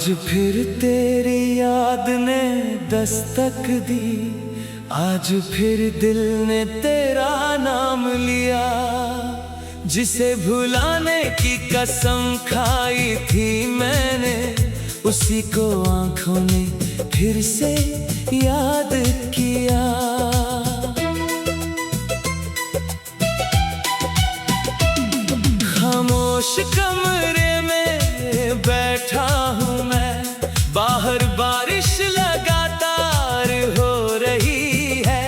आज फिर तेरी याद ने दस्तक दी, आज फिर दिल ने तेरा नाम लिया। जिसे भुलाने की कसम खाई थी मैंने, उसी को आंखों ने फिर से याद किया। खामोश कमरे में बैठा हूँ मैं, बाहर बारिश लगातार हो रही है।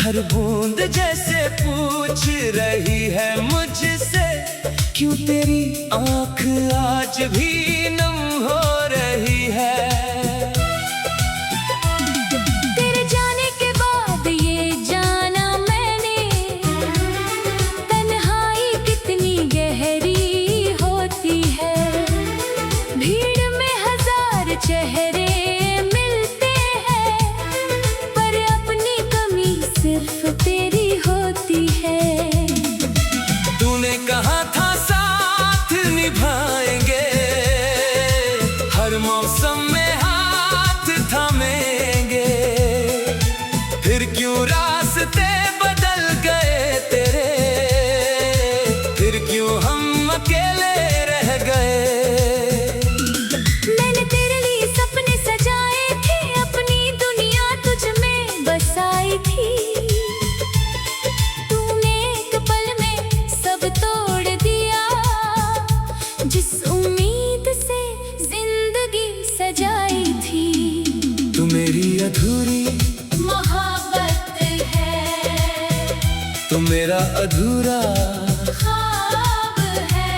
हर बूंद जैसे पूछ रही है मुझसे, क्यों तेरी आँख आज भी नम हो रही है। तेरे जाने के बाद ये जाना मैंने, तन्हाई कितनी गहरी होती है। भीड़ में हजार चेहरे मिलते हैं, पर अपनी कमी सिर्फ तेरी होती है। तूने कहा था साथ निभाएंगे, हर मौसम में हाथ थामेंगे। फिर क्यों रास्ते बदल गए तेरे, फिर क्यों हम अकेले रह गए। मैंने तेरे लिए सपने सजाए थे, अपनी दुनिया तुझ में बसाई थी। तूने एक पल में सब तोड़ दिया, जिस उम्मीद से जिंदगी सजाई थी। तू मेरी अधूरी मोहब्बत है, तू मेरा अधूरा ख्वाब है।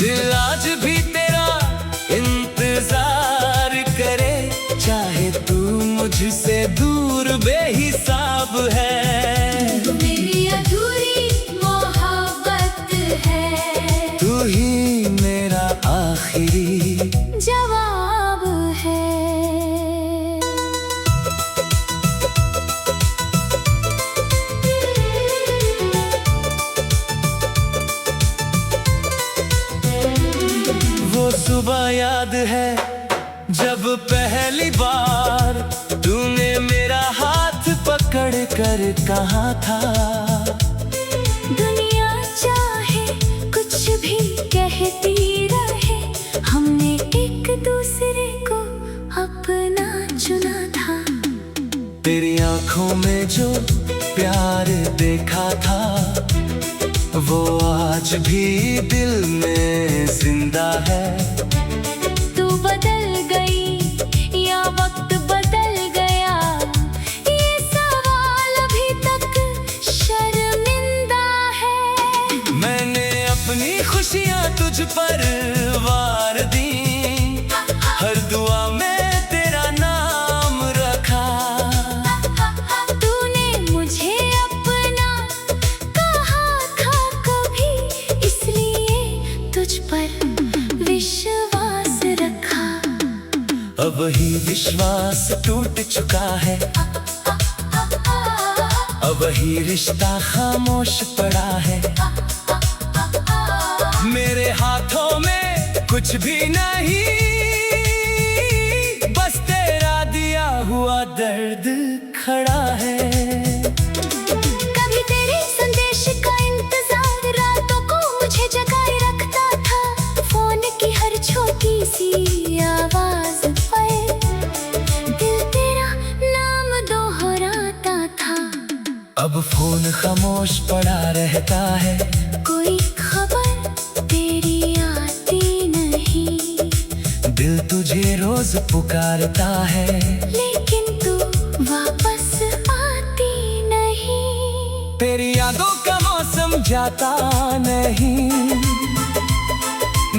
दिल आज भी तेरा इंतजार करे, चाहे तू मुझसे दूर बेहिसाब है। तू मेरी अधूरी मोहब्बत है, तू ही मेरा आखिरी जवाब है। वो सुबह याद है जब पहली बार तूने मेरा हाथ पकड़ कर कहा था। दुनिया चाहे कुछ भी कहती रहे, हमने एक दूसरे को अपना चुना था। तेरी आंखों में जो प्यार देखा था, वो आज भी दिल में जिंदा है। तू बदल गई या वक्त बदल गया, ये सवाल अभी तक शर्मिंदा है। मैंने अपनी खुशियाँ तुझ पर वार दी, हर दुआ में तेरा नाम रखा। तूने मुझे अपना कहा था कभी, इसलिए तुझ पर विश्वास रखा। अब ही विश्वास टूट चुका है, अब ही रिश्ता खामोश पड़ा है। मेरे हाथों में कुछ भी नहीं, बस तेरा दिया हुआ दर्द खड़ा है। कभी तेरे संदेश का इंतजार, रातों को मुझे जगाए रखता था। फोन की हर छोटी सी आवाज पर दिल तेरा नाम दोहराता था। अब फोन खामोश पड़ा रहता है, कोई खबर तेरी आती नहीं। दिल तुझे रोज पुकारता है, लेकिन तू वापस आती नहीं। तेरी यादों का मौसम जाता नहीं।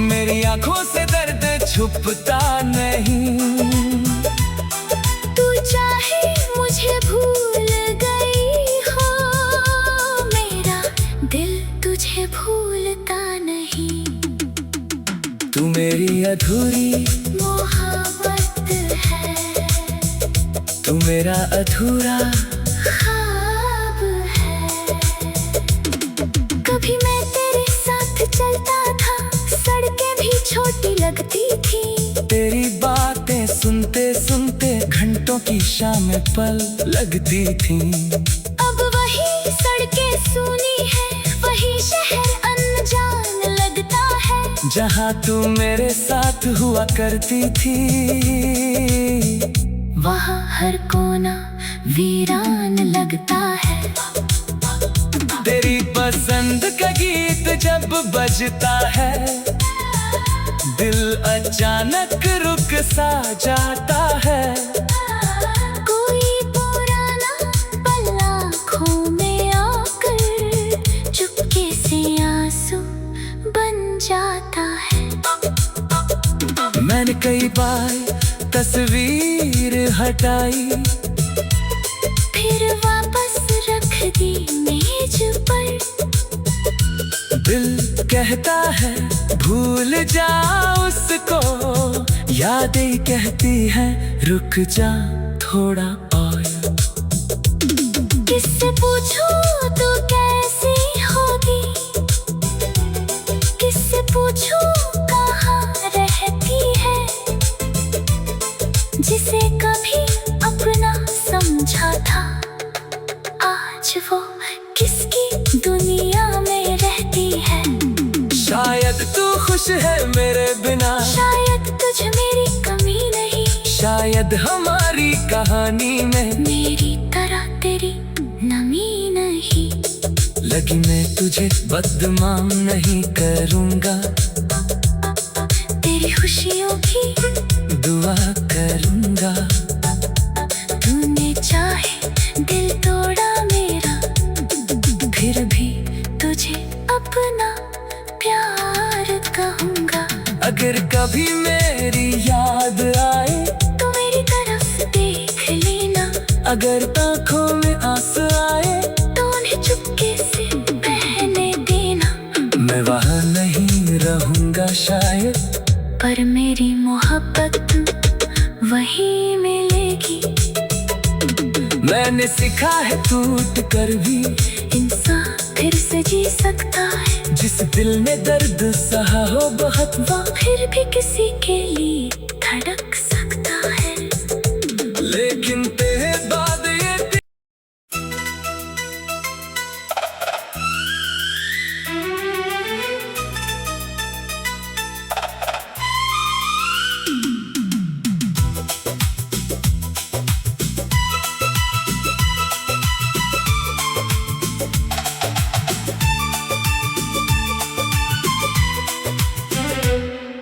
मेरी आंखों से दर्द छुपता नहीं। तू चाहे मुझे भूल गई हो, मेरा दिल तुझे भूलता नहीं। तू मेरी अधूरी मोहब्बत है, तू मेरा अधूरा ख्वाब है। कभी मैं तेरे साथ चलता था, सड़कें भी छोटी लगती लगती थी। तेरी बातें सुनते सुनते घंटों की शामें पल लगती थी। अब वही सड़कें सूनी है, वही शहर अनजान लगता है। जहाँ तू मेरे साथ हुआ करती थी, वहाँ हर कोना वीरान लगता है। तेरी पसंद का गीत जब बजता है, दिल अचानक रुक सा जाता है। कोई पुराना पल आँखों में आकर चुपके से आंसू बन जाता है। मैंने कई बार तस्वीर हटाई, फिर वापस रख दी मेज पर। दिल कहता है भूल जा उसको, यादें कहती है रुक जा थोड़ा और। किससे पूछूं तू कैसी होगी, किससे पूछूं कहाँ रहती है। जिसे कभी अपना समझा था, आज वो किसकी दुनिया में रहती है। शायद तू खुश है मेरे बिना, शायद तुझ मेरी कमी नहीं, शायद हमारी कहानी में मेरी तरह तेरी नमी नहीं। लगी मैं तुझे बदनाम नहीं करूँगा, तेरी खुशियों की दुआ करूँगा। तूने चाहे दिल तोड़ा मेरा, फिर भी तुझे अपना प्यार कहूँगा। अगर कभी मेरी याद आए तो मेरी तरफ देख लेना, अगर आँखों में आंसू आए तो उन्हें चुपके से बहने देना। मैं वहाँ नहीं रहूँगा शायद, पर मेरी मोहब्बत वही मिलेगी। मैंने सीखा है टूट कर भी इंसान फिर से जी सकता है। जिस दिल ने दर्द सहा हो बहुत, वो फिर भी किसी के लिए धड़क सकता है। लेकिन तेरे बाद ये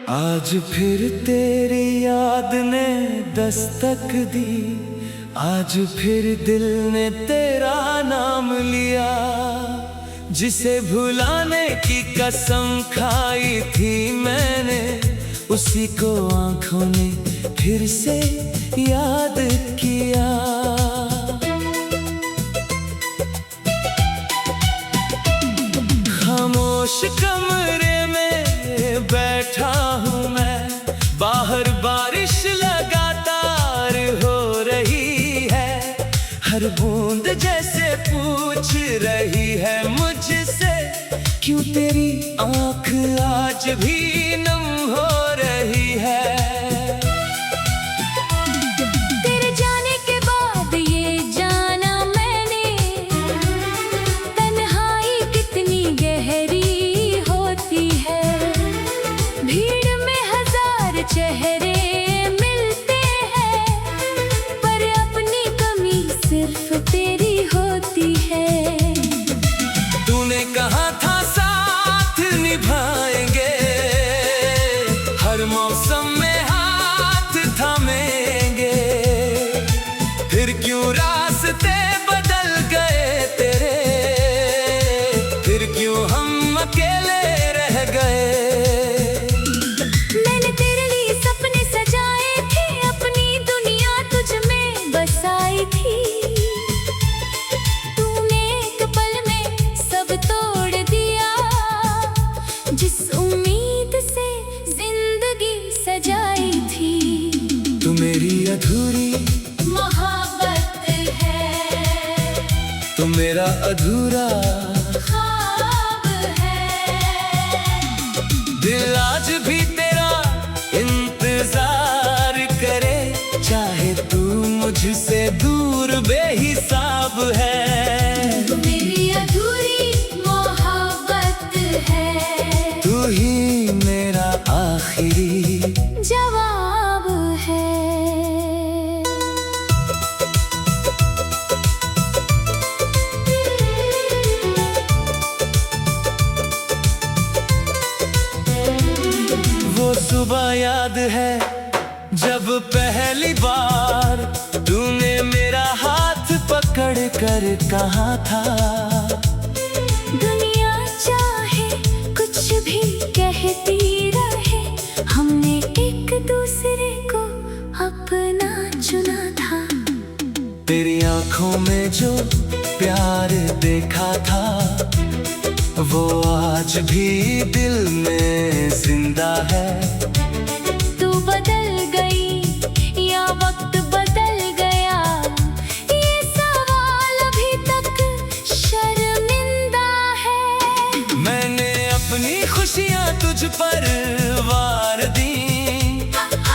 आज फिर तेरी याद ने दस्तक दी, आज फिर दिल ने तेरा नाम लिया। जिसे भुलाने की कसम खाई थी मैंने, उसी को आंखों ने फिर से याद किया। खामोश कमरे में बैठा हूँ मैं, बाहर बारिश लगातार हो रही है। हर बूंद जैसे पूछ रही है मुझसे, क्यों तेरी आँख आज भी नम हो रही है। तेरे जाने के बाद ये जाना मैंने, तन्हाई कितनी गहरी होती है। भीड़ में हजार चेहरे मिलते हैं, पर अपनी कमी सिर्फ तेरी होती है। तूने कहा था साथ निभाएंगे, हर मौसम में हाथ थामेंगे। फिर क्यों रास्ते बदल गए तेरे, फिर क्यों हम अकेले रह गए। मैंने तेरे लिए सपने सजाए थे, अपनी दुनिया तुझ में बसाई थी। तूने एक पल में सब तोड़ दिया, जिस उम्मीद से जिंदगी सजाई थी। तू मेरी अधूरी मोहब्बत है, तू मेरा अधूरा ख्वाब है। दिल आज भी तेरा सुबह याद है जब पहली बार तूने मेरा हाथ पकड़ कर कहा था, दुनिया चाहे कुछ भी कहती रहे, हमने एक दूसरे को अपना चुना था। तेरी आंखों में जो प्यार देखा था वो आज भी दिल में जिंदा है। तू बदल गई या वक्त बदल गया, ये सवाल अभी तक शर्मिंदा है। मैंने अपनी खुशियाँ तुझ पर वार दी,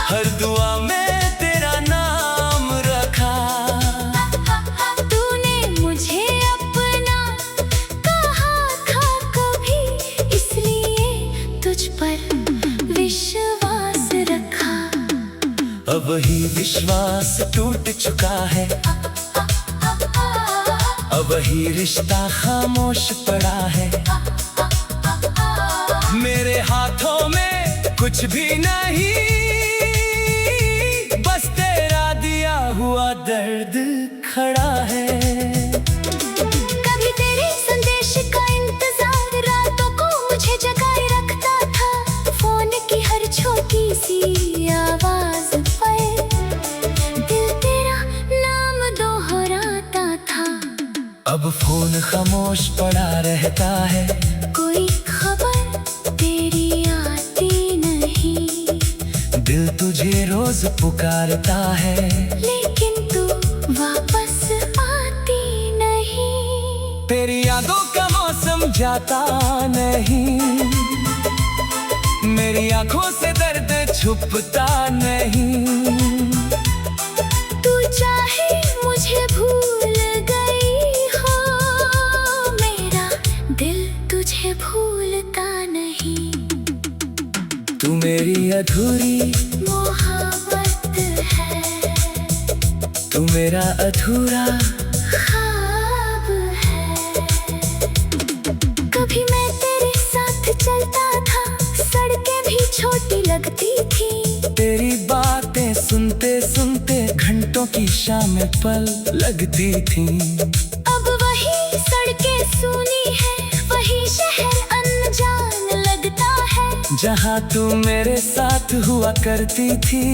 हर दुआ में तेरा नाम रखा। तूने मुझे अपना कहा था कभी, इसलिए तुझ पर विश्वास रखा। अब ही विश्वास टूट चुका है, अब ही रिश्ता खामोश पड़ा है। मेरे हाथों में कुछ भी नहीं, बस तेरा दिया हुआ दर्द खड़ा है। कभी तेरे संदेश का इंतजार रातों को मुझे जगाए रखता था, फोन की हर छोटी सी आवाज पर दिल तेरा नाम दोहराता था। अब फोन खामोश पड़ा रहता है, कोई खबर तेरी आती नहीं, दिल तुझे रोज पुकारता है, लेकिन तू वापस आती नहीं। तेरी यादों का मौसम जाता नहीं, मेरी आंखों से दर्द छुपता नहीं। तू चाहे मुझे भूल गई हो, मेरा दिल तुझे भूलता नहीं। तू मेरी अधूरी मोहब्बत है, तू मेरा अधूरा ख्वाब है। कभी मैं तेरे साथ चलता था, सड़कें भी छोटी लगती थी। तेरी बातें सुनते सुनते घंटों की शामें पल लगती थी। अब वही सड़कें सूनी है, वही शहर अनजान लगता है। जहाँ तू मेरे साथ हुआ करती थी,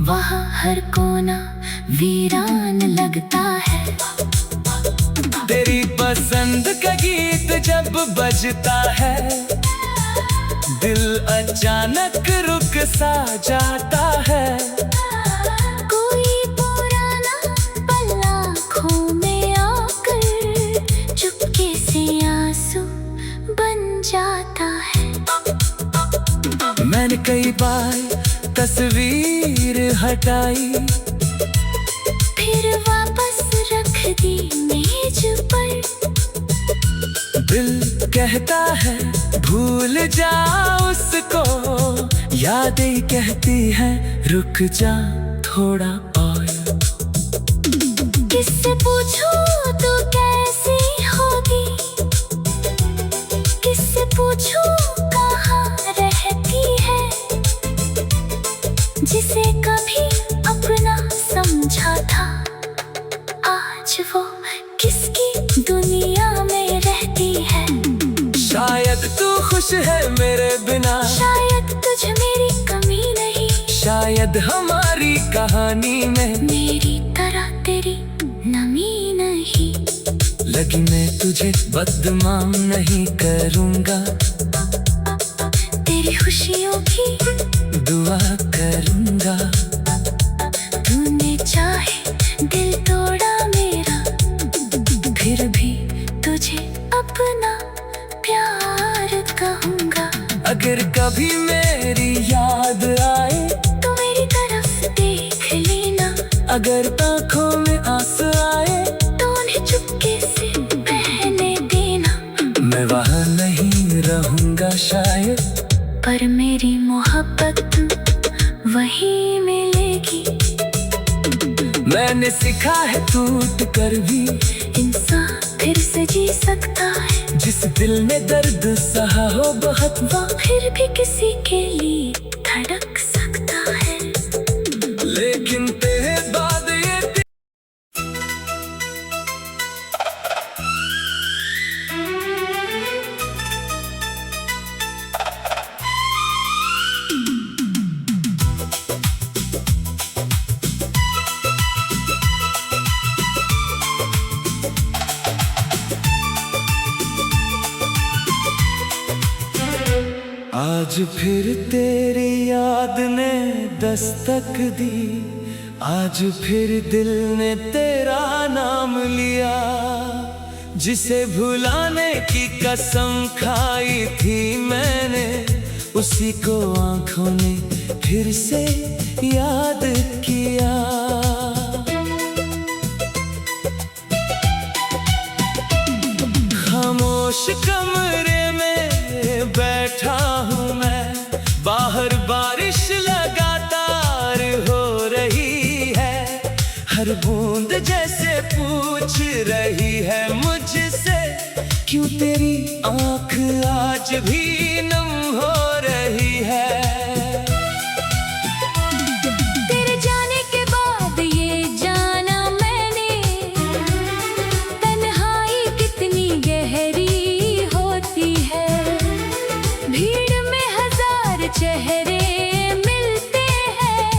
वहाँ हर कोना वीरान लगता है। तेरी पसंद का गीत जब बजता है, दिल अचानक रुक सा जाता है। कोई पुराना पल आँखों में आकर चुपके से आंसू बन जाता है। मैंने कई बार तस्वीर हटाई, फिर वापस रख दी मेज पर। दिल कहता है भूल जा उसको, यादें कहती है रुक जा थोड़ा और। किससे पूछूं तू कैसी होगी, किससे पूछूं कहाँ रहती है, जिसे कभी अपना समझा था, आज वो किसकी दुनिया में रहती है। शायद तू खुश है मेरे बिना, शायद तुझ मेरी कमी नहीं, शायद हमारी कहानी में मेरी तरह तेरी नमी नहीं। लगी मैं तुझे बदनाम नहीं करूँगा, तेरी खुशियों की दुआ करूँगा। तूने चाहे दिल तोड़ा मेरा, फिर भी तुझे अपना प्यार कहूँगा। अगर कभी मेरी याद आए तो मेरी तरफ देख लेना, अगर आँखों में आंसू आए तो उन्हें चुपके से बहने देना। मैं वहाँ नहीं रहूँगा शायद, पर मेरी मोहब्बत वहीं मिलेगी। मैंने मैंने सीखा है टूट कर भी इंसान फिर से जी सकता है। जिस दिल ने दर्द सहा हो बहुत, वो फिर भी किसी के लिए धड़क सकता है। लेकिन तेरे बाद ये आज फिर तेरी याद ने दस्तक दी, आज फिर दिल ने तेरा नाम लिया। जिसे भुलाने की कसम खाई थी मैंने, उसी को आंखों ने फिर से याद किया। खामोश कमरे में बैठा हूँ मैं, बाहर बारिश लगातार हो रही है। हर बूंद जैसे पूछ रही है मुझसे, क्यों तेरी आँख आज भी नम हो रही है। तेरे जाने के बाद ये जाना मैंने, तन्हाई कितनी गहरी होती है। भीड़ में हजार चेहरे मिलते हैं,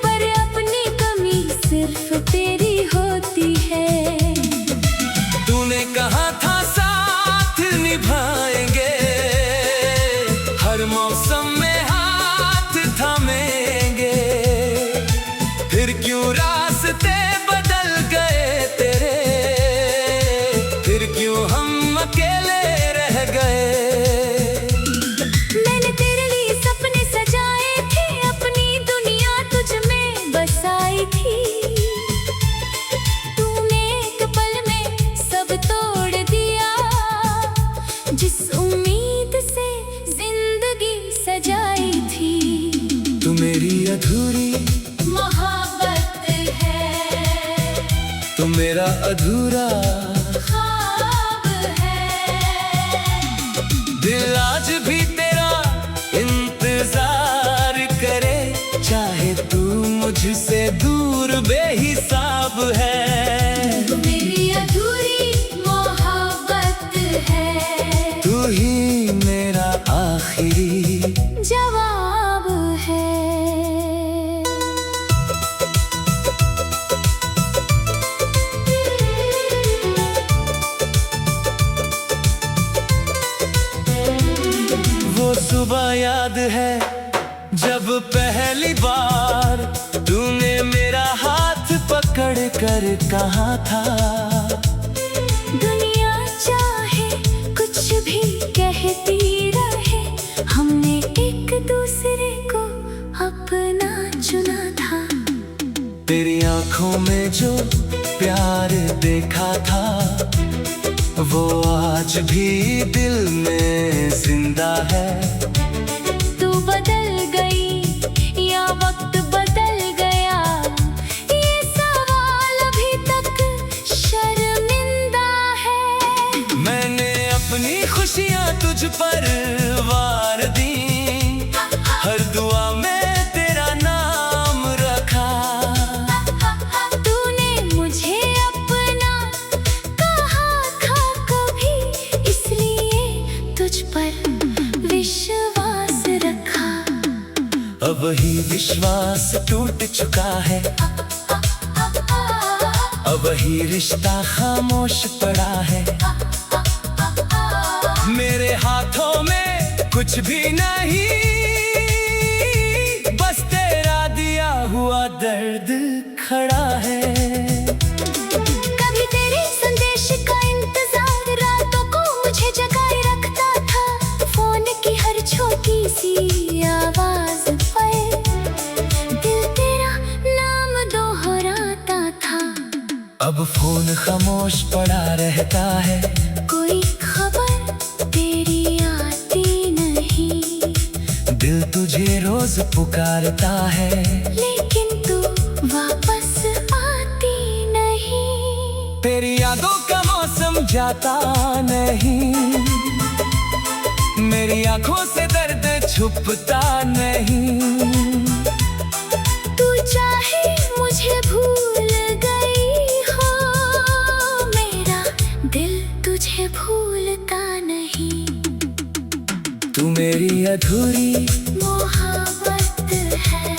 पर अपनी कमी सिर्फ तेरी होती है। तूने कहा था साथ निभाएंगे, हर मौसम में हाथ थामेंगे। फिर क्यों रास्ते बदल गए तेरे, फिर क्यों हम अकेले रह गए। मैंने तेरे लिए सपने सजाए थे, अपनी दुनिया तुझ में बसाई थी। तूने एक पल में सब तोड़ दिया, जिस उम्मीद से जिंदगी सजाई थी। तू मेरी अधूरी मोहब्बत है, तू मेरा अधूरा ख्वाब है। दिल आज भी तेरा इंतजार करे, चाहे तू मुझसे दूर बेहिसाब है। तू मेरी अधूरी मोहब्बत है, तू ही मेरा आखिरी जवाब है। वो सुबह याद है जब पहली बार तूने मेरा हाथ पकड़ कर कहा था। दुनिया चाहे कुछ भी कहती रहे, हमने एक दूसरे को अपना चुना था। तेरी आंखों में जो प्यार देखा था, वो आज भी दिल में जिंदा है। तू बदल गई या वक्त बदल गया, ये सवाल अभी तक शर्मिंदा है। मैंने अपनी खुशियाँ तुझ पर वार दी, हर दुआ में तेरा नाम रखा। तूने मुझे अपना कहा था कभी, इसलिए तुझ पर विश्वास रखा। अब ही विश्वास टूट चुका है, अब ही रिश्ता खामोश पड़ा है। मेरे हाथों में कुछ भी नहीं, बस तेरा दिया हुआ दर्द खड़ा है। कभी तेरे संदेश का इंतजार रातों को मुझे जगाए रखता था। फोन की हर छोटी सी आवाज पर दिल तेरा नाम दोहराता था। अब फोन खामोश पड़ा रहता है, कोई खबर तेरी आती नहीं। दिल तुझे रोज पुकारता है, लेकिन तू वापस आता तेरी यादों का मौसम जाता नहीं, मेरी आंखों से दर्द छुपता नहीं। तू चाहे मुझे भूल गई हो, मेरा दिल तुझे भूलता नहीं। तू मेरी अधूरी मोहब्बत है,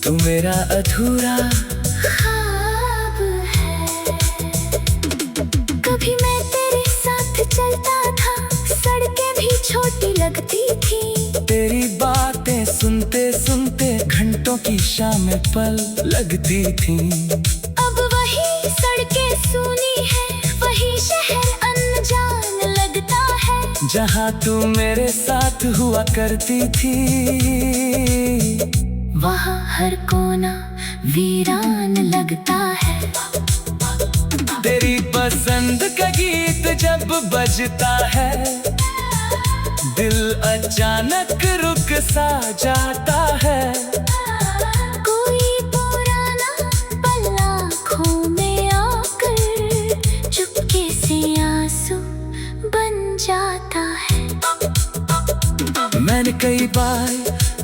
तू मेरा अधूरा ख्वाब है। कभी मैं तेरे साथ चलता था, सड़कें भी छोटी लगती थी। तेरी बातें सुनते सुनते घंटों की शामें पल लगती थी। अब वही सड़कें सूनी है, वही शहर अनजान लगता है। जहाँ तू मेरे साथ हुआ करती थी, वहाँ हर कोना वीरान लगता है। तेरी पसंद का गीत जब बजता है, दिल अचानक रुक सा जाता है। कोई पुराना पल आँखों में आकर चुपके से आंसू बन जाता है। मैंने कई बार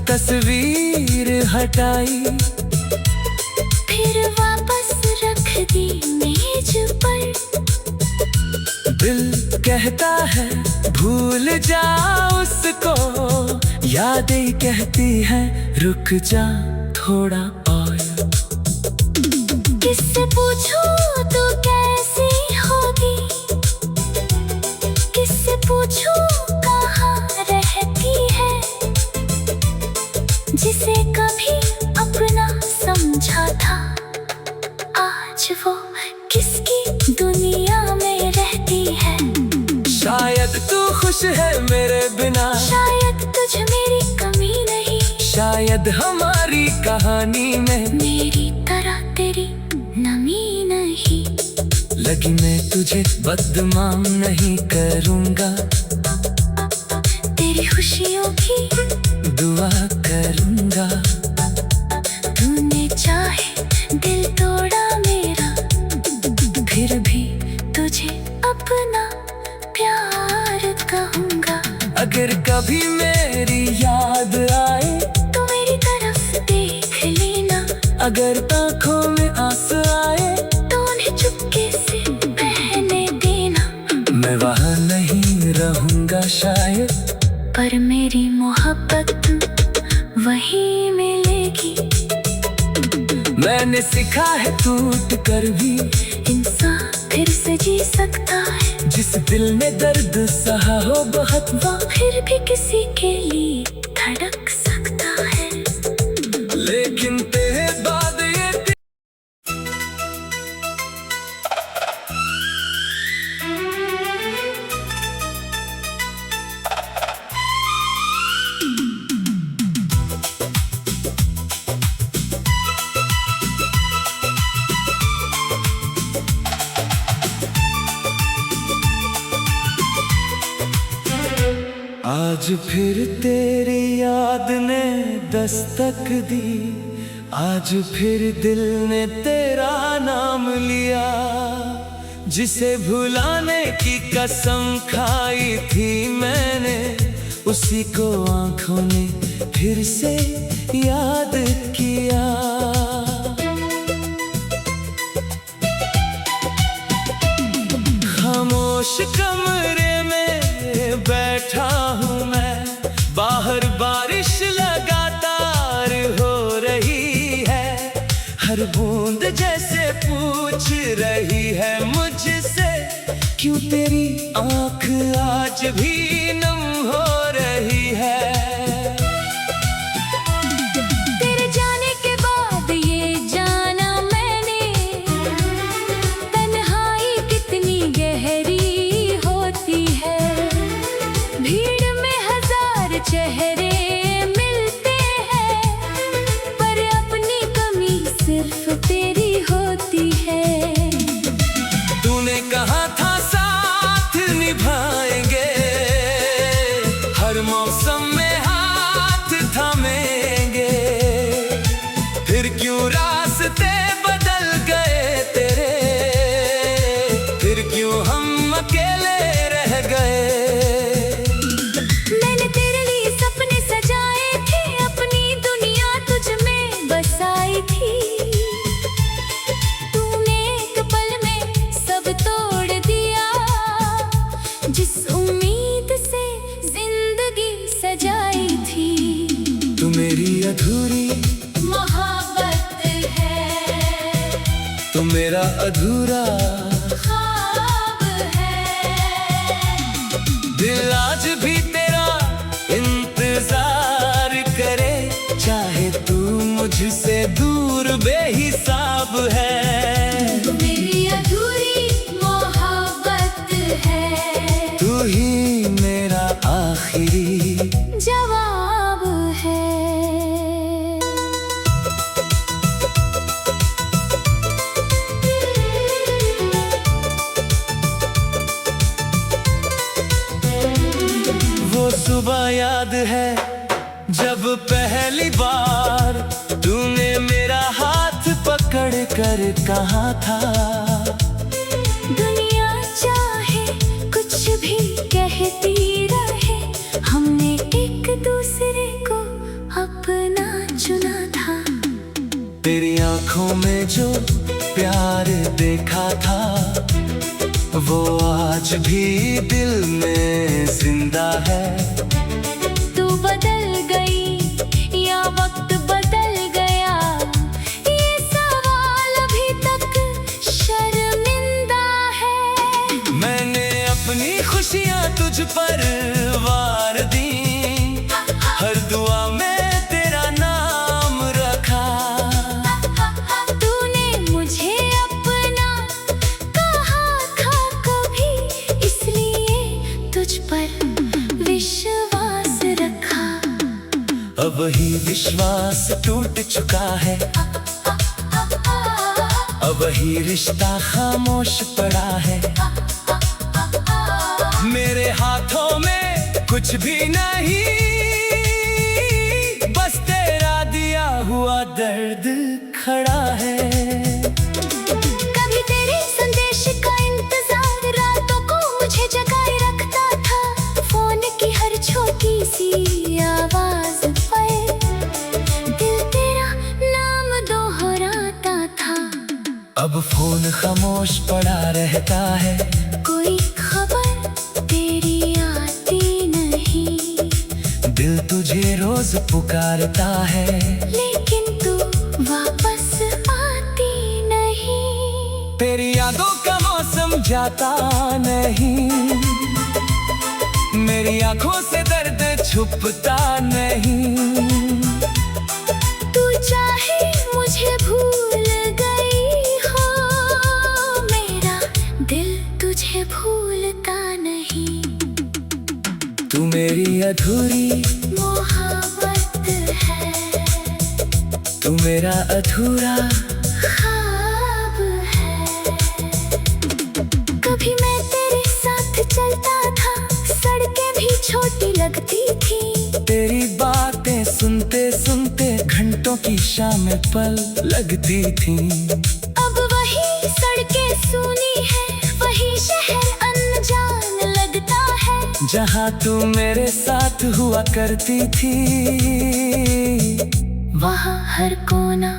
तस्वीर हटाई, फिर वापस रख दी मेज पर। दिल कहता है भूल जा उसको, यादें कहती है रुक जा थोड़ा और। किससे पूछूं तू कैसी होगी, किससे पूछूं कहाँ रहती है। जिसे कभी अपना समझा था, आज वो किसकी दुनिया में रहती है। शायद तू खुश है मेरे बिना, शायद तुझ मेरी कमी नहीं, शायद हमारी कहानी में मेरी तरह तेरी नमी नहीं। लगी मैं तुझे बदनाम नहीं करूँगा, तेरी खुशियों की दुआ करूँगा। तूने चाहे दिल तोड़ा मेरा, फिर भी तुझे अपना प्यार कहूँगा। अगर कभी मेरी याद आए तो मेरी तरफ देख लेना, अगर आँखों में आंसू आए तो उन्हें चुपके से बहने देना। मैं वहाँ नहीं रहूँगा शायद, पर मेरी मोहब्बत वहीं मिलेगी। मैंने सीखा है टूट कर भी इंसान फिर से जी सकता है, जिस दिल ने दर्द सहा हो बहुत, वो फिर भी किसी के लिए धड़क सकता है। लेकिन तेरे बाद ये आज फिर तेरी याद ने दस्तक दी, आज फिर दिल ने तेरा नाम लिया। जिसे भुलाने की कसम खाई थी मैंने, उसी को आंखों ने फिर से याद किया। खामोश कमरे में बैठा हूँ मैं, बाहर बारिश लगातार हो रही है। हर बूंद जैसे पूछ रही है मुझसे, क्यों तेरी आँख आज भी नम हो रही है। तेरे जाने के बाद ये जाना मैंने, तन्हाई कितनी गहरी होती है। भीड़ में हजार चेहरे मिलते हैं, पर अपनी कमी सिर्फ तेरी होती है। तूने कहा था साथ निभाएंगे, मेरा अधूरा ख्वाब है। दिल आज भी तेरा इंतजार करे, चाहे तू मुझसे दूर बेहिसाब है। मेरी अधूरी मोहब्बत है, तू ही मेरा आखिरी जवाब है। वो सुबह याद है जब पहली बार तूने मेरा हाथ पकड़ कर कहा था, दुनिया चाहे कुछ भी कहती रहे, हमने एक दूसरे को अपना चुना था। तेरी आंखों में जो प्यार देखा था, वो आज भी दिल में जिंदा है। तू बदल गई या वक्त बदल गया, ये सवाल अभी तक शर्मिंदा है। मैंने अपनी खुशियाँ तुझ पर वार दी, हर दुआ में तेरा नाम रखा। तूने मुझे अपना कहा था कभी, इसलिए तुझ पर विश्वास रखा। अब ही विश्वास टूट चुका है, अब ही रिश्ता खामोश पड़ा है। मेरे हाथों में कुछ भी नहीं, बस तेरा दिया हुआ दर्द खड़ा है। कभी तेरे संदेश का इंतजार, रातों को मुझे जगाए रखता था। फोन की हर छोटी सी आवाज पर दिल तेरा नाम दोहराता था। अब फोन खामोश पड़ा रहता है, कोई खबर तेरी आती नहीं, दिल तुझे रोज पुकारता है। लेकिन तू वापस आती नहीं। तेरी यादों का मौसम जाता नहीं, मेरी आंखों से दर्द छुपता नहीं। तू चाहे मुझे भूल गई हो, मेरा दिल तुझे भूलता नहीं। तू मेरी अधूरी मोहब्बत है, तू मेरा अधूरा। ख्वाब है। कभी मैं तेरे साथ चलता था, सड़कें भी छोटी लगती थी। तेरी बातें सुनते सुनते घंटों की शाम पल लगती थी। अब वही सड़कें सूनी है, वही शहर अनजान लगता है। जहाँ तू मेरे साथ हुआ करती थी, वहाँ हर कोना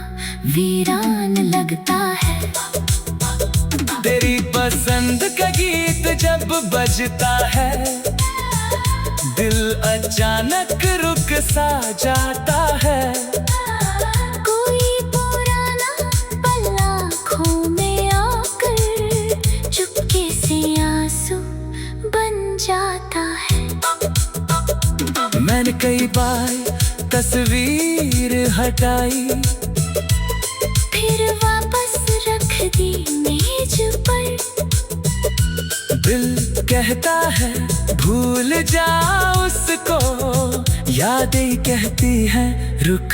वीरान लगता है। तेरी पसंद का गीत जब बजता है, दिल अचानक रुक सा जाता है। कोई पुराना पल आँखों में आकर चुपके से आंसू बन जाता है। मैंने कई बार तस्वीर हटाई, फिर वापस रख दी मेज पर। दिल कहता है भूल जा उसको, यादें कहती हैं रुक